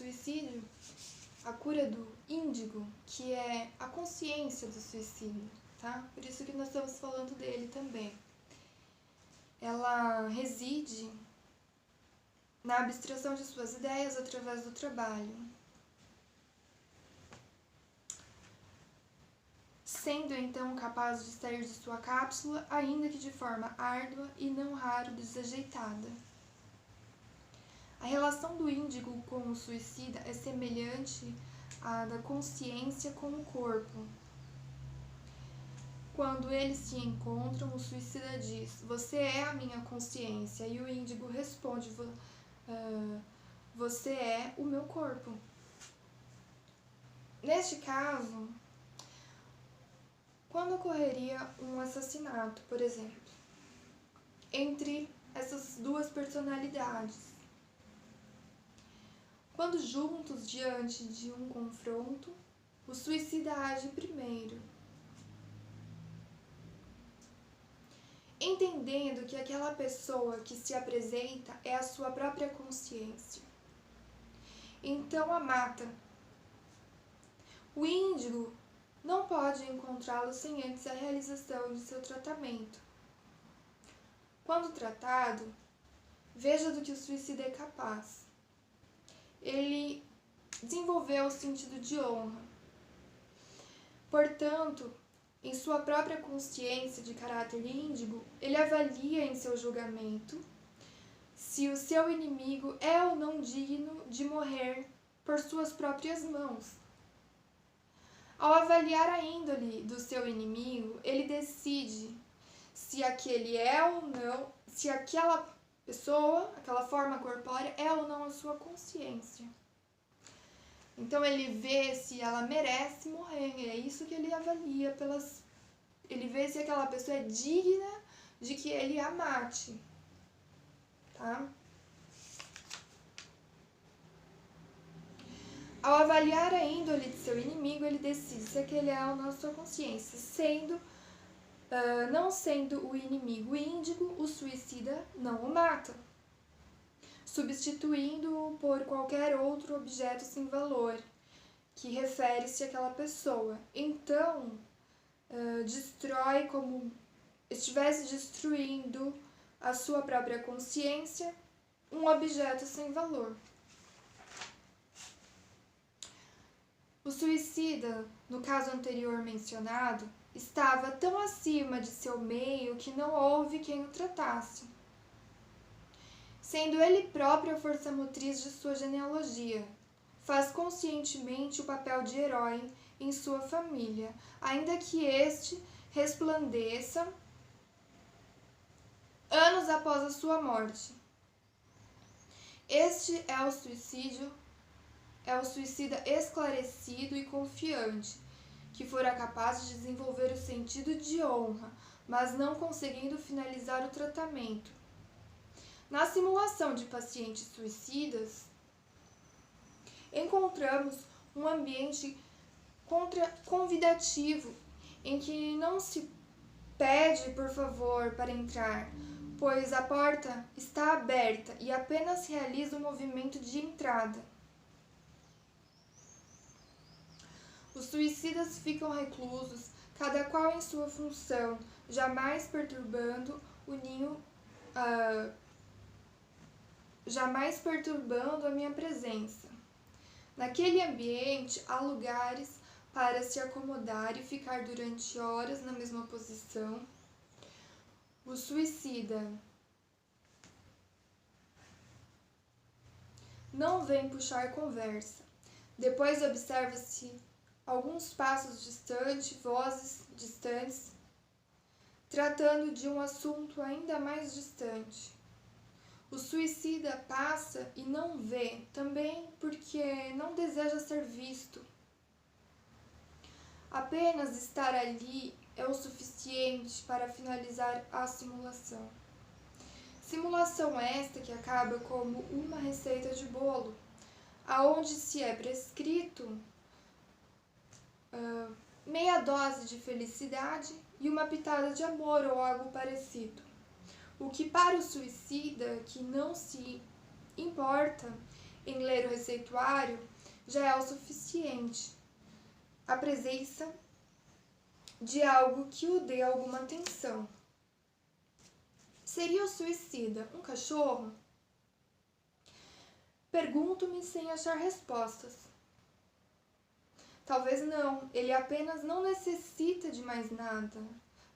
suicídio, a cura do índigo, que é a consciência do suicídio, tá? Por isso que nós estamos falando dele também. Ela reside na abstração de suas ideias através do trabalho, sendo então capaz de sair de sua cápsula, ainda que de forma árdua e não raro desajeitada. A relação do índigo com o suicida é semelhante à da consciência com o corpo. Quando eles se encontram, o suicida diz: "Você é a minha consciência", e o índigo responde: "Você é o meu corpo". Neste caso, quando ocorreria um assassinato, por exemplo, entre essas duas personalidades, quando juntos diante de um confronto, o suicida age primeiro, entendendo que aquela pessoa que se apresenta é a sua própria consciência. Então a mata. O índigo não pode encontrá-lo sem antes a realização de seu tratamento. Quando tratado, veja do que o suicida é capaz. Ele desenvolveu o sentido de honra. Portanto, em sua própria consciência de caráter índigo, ele avalia em seu julgamento se o seu inimigo é ou não digno de morrer por suas próprias mãos. Ao avaliar a índole do seu inimigo, ele decide se aquele é ou não, se aquela pessoa, aquela forma corpórea é ou não a sua consciência. Então ele vê se ela merece morrer, é isso que ele avalia ele vê se aquela pessoa é digna de que ele a mate, tá? Ao avaliar a índole de seu inimigo, ele decide se aquele é ou não a sua consciência, não sendo o inimigo índigo, o suicida não o mata, substituindo-o por qualquer outro objeto sem valor, que refere-se àquela pessoa. Então, destrói como estivesse destruindo a sua própria consciência, um objeto sem valor. O suicida, no caso anterior mencionado, estava tão acima de seu meio que não houve quem o tratasse, sendo ele próprio a força motriz de sua genealogia. Faz conscientemente o papel de herói em sua família, ainda que este resplandeça anos após a sua morte. Este é o suicida esclarecido e confiante, que fora capaz de desenvolver o sentido de honra, mas não conseguindo finalizar o tratamento. Na simulação de pacientes suicidas, encontramos um ambiente convidativo, em que não se pede por favor para entrar, pois a porta está aberta e apenas realiza o movimento de entrada. Os suicidas ficam reclusos, cada qual em sua função, jamais perturbando a minha presença. Naquele ambiente há lugares para se acomodar e ficar durante horas na mesma posição. O suicida não vem puxar conversa. Depois observa-se alguns passos distantes, vozes distantes, tratando de um assunto ainda mais distante. O suicida passa e não vê, também porque não deseja ser visto. Apenas estar ali é o suficiente para finalizar a simulação. Simulação esta que acaba como uma receita de bolo, aonde se é prescrito meia dose de felicidade e uma pitada de amor ou algo parecido. O que para o suicida, que não se importa em ler o receituário já é o suficiente. A presença de algo que o dê alguma atenção. Seria o suicida um cachorro? Pergunto-me sem achar respostas. Talvez não, ele apenas não necessita de mais nada.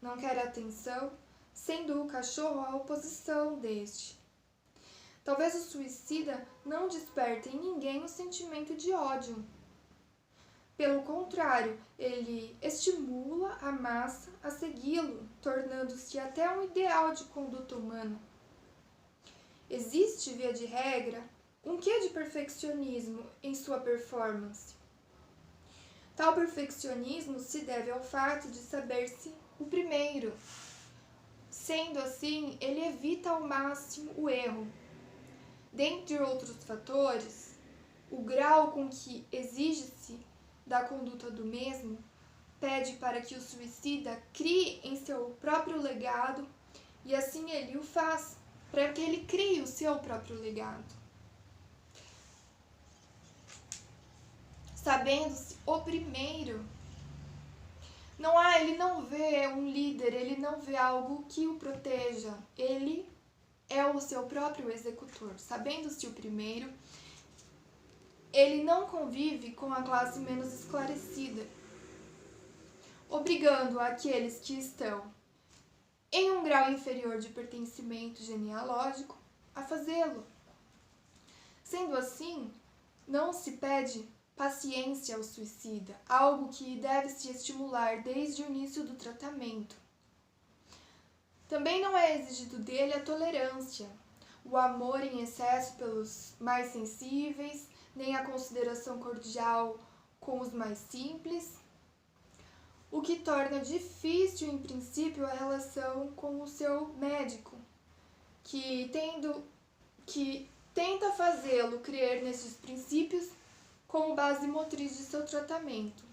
Não quer atenção, sendo o cachorro a oposição deste. Talvez o suicida não desperte em ninguém o sentimento de ódio. Pelo contrário, ele estimula a massa a segui-lo, tornando-se até um ideal de conduta humana. Existe, via de regra, um quê de perfeccionismo em sua performance. Tal perfeccionismo se deve ao fato de saber-se o primeiro. Sendo assim, ele evita ao máximo o erro. Dentre outros fatores, o grau com que exige-se da conduta do mesmo pede para que o suicida crie em seu próprio legado e assim ele o faz, para que ele crie o seu próprio legado. Sabendo-se o primeiro, ele não vê um líder, ele não vê algo que o proteja, ele é o seu próprio executor. Sabendo-se o primeiro, ele não convive com a classe menos esclarecida, obrigando aqueles que estão em um grau inferior de pertencimento genealógico a fazê-lo. Sendo assim, não se pede paciência ao suicida, algo que deve se estimular desde o início do tratamento. Também não é exigido dele a tolerância, o amor em excesso pelos mais sensíveis, nem a consideração cordial com os mais simples, o que torna difícil, em princípio, a relação com o seu médico, que tenta fazê-lo crer nesses princípios como base motriz de seu tratamento.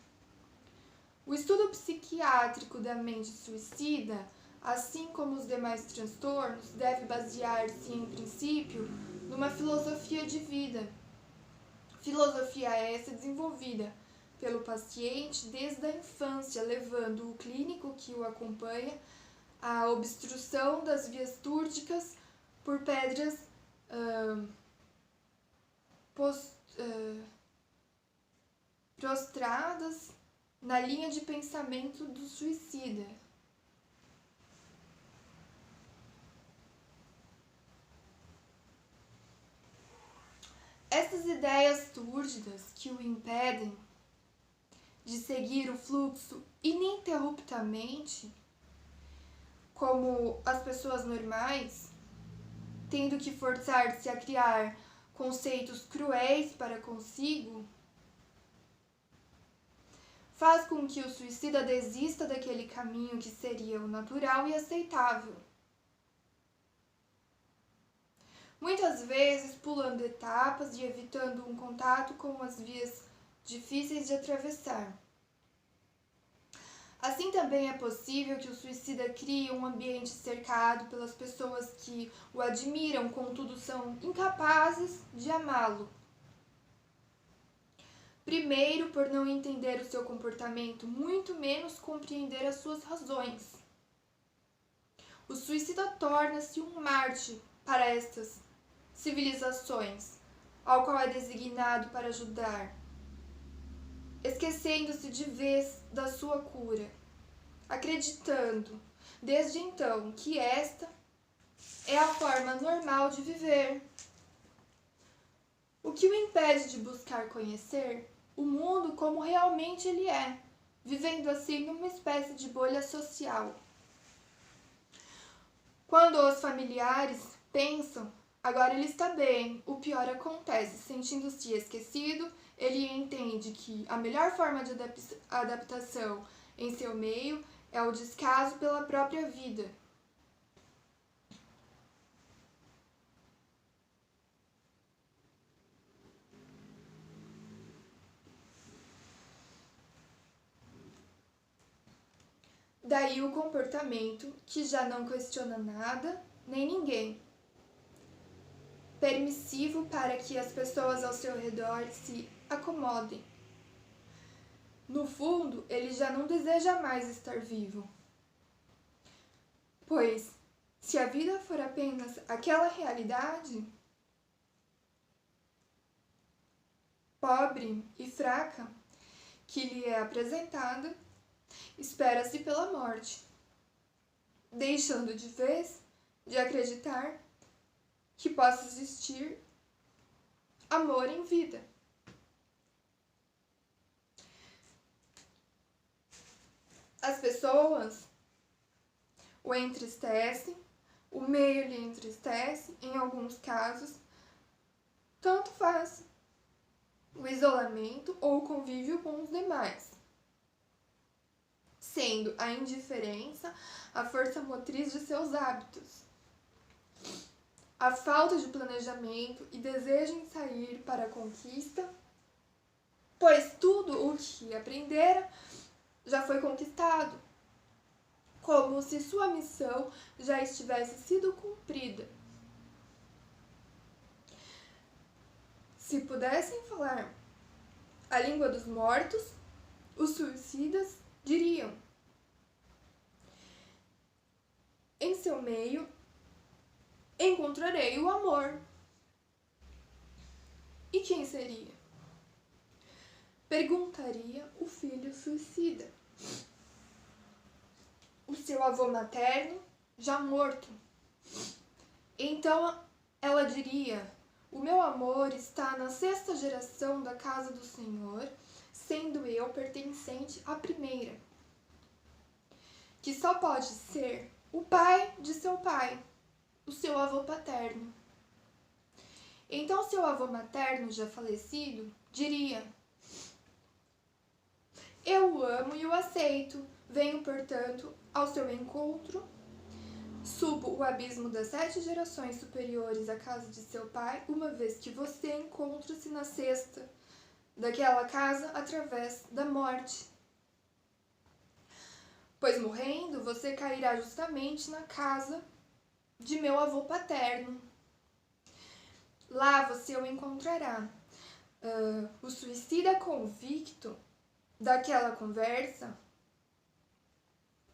O estudo psiquiátrico da mente suicida, assim como os demais transtornos, deve basear-se, em princípio, numa filosofia de vida. Filosofia essa desenvolvida pelo paciente desde a infância, levando o clínico que o acompanha à obstrução das vias túrgicas por pedras prostradas na linha de pensamento do suicida. Essas ideias túrgidas que o impedem de seguir o fluxo ininterruptamente, como as pessoas normais, tendo que forçar-se a criar conceitos cruéis para consigo, faz com que o suicida desista daquele caminho que seria o natural e aceitável. Muitas vezes pulando etapas e evitando um contato com as vias difíceis de atravessar. Assim também é possível que o suicida crie um ambiente cercado pelas pessoas que o admiram, contudo são incapazes de amá-lo. Primeiro, por não entender o seu comportamento, muito menos compreender as suas razões. O suicida torna-se um mártir para estas civilizações, ao qual é designado para ajudar, esquecendo-se de vez da sua cura, acreditando, desde então, que esta é a forma normal de viver. O que o impede de buscar conhecer o mundo como realmente ele é, vivendo assim numa espécie de bolha social. Quando os familiares pensam, agora ele está bem, o pior acontece, sentindo-se esquecido, ele entende que a melhor forma de adaptação em seu meio é o descaso pela própria vida. Daí o comportamento que já não questiona nada nem ninguém. permissivo para que as pessoas ao seu redor se acomodem. No fundo, ele já não deseja mais estar vivo. Pois, se a vida for apenas aquela realidade pobre e fraca que lhe é apresentada, espera-se pela morte, deixando de vez de acreditar que possa existir amor em vida. As pessoas o entristecem, o meio lhe entristece, em alguns casos, tanto faz o isolamento ou o convívio com os demais, sendo a indiferença a força motriz de seus hábitos. A falta de planejamento e desejo em sair para a conquista, pois tudo o que aprendera já foi conquistado, como se sua missão já estivesse sido cumprida. Se pudessem falar a língua dos mortos, os suicidas diriam: em seu meio encontrarei o amor. E quem seria? Perguntaria o filho suicida. O seu avô materno, já morto. Então ela diria: o meu amor está na 6ª geração da casa do Senhor, sendo eu pertencente à primeira, que só pode ser o pai de seu pai, o seu avô paterno. Então seu avô materno, já falecido, diria: eu o amo e o aceito, venho, portanto, ao seu encontro, subo o abismo das 7 gerações superiores à casa de seu pai, uma vez que você encontra-se na 6ª daquela casa através da morte. Pois morrendo, você cairá justamente na casa de meu avô paterno. Lá você o encontrará. O suicida convicto daquela conversa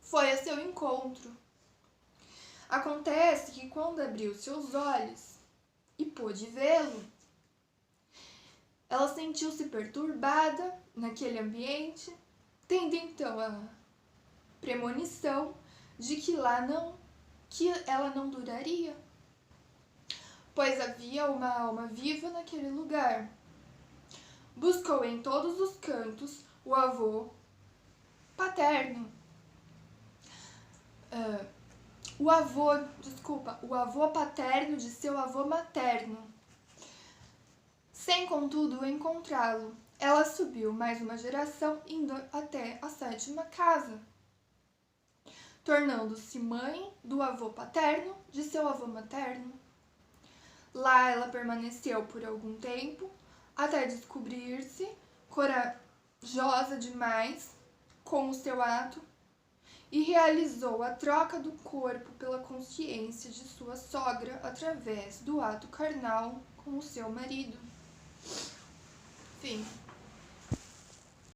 foi a seu encontro. Acontece que quando abriu seus olhos e pôde vê-lo, ela sentiu-se perturbada naquele ambiente, tendo então a premonição de que ela não duraria, pois havia uma alma viva naquele lugar. Buscou em todos os cantos o avô paterno, o avô paterno de seu avô materno. Sem, contudo, encontrá-lo, ela subiu mais uma geração, indo até a 7ª casa, tornando-se mãe do avô paterno de seu avô materno. Lá ela permaneceu por algum tempo, até descobrir-se corajosa demais com o seu ato e realizou a troca do corpo pela consciência de sua sogra através do ato carnal com o seu marido. Fim.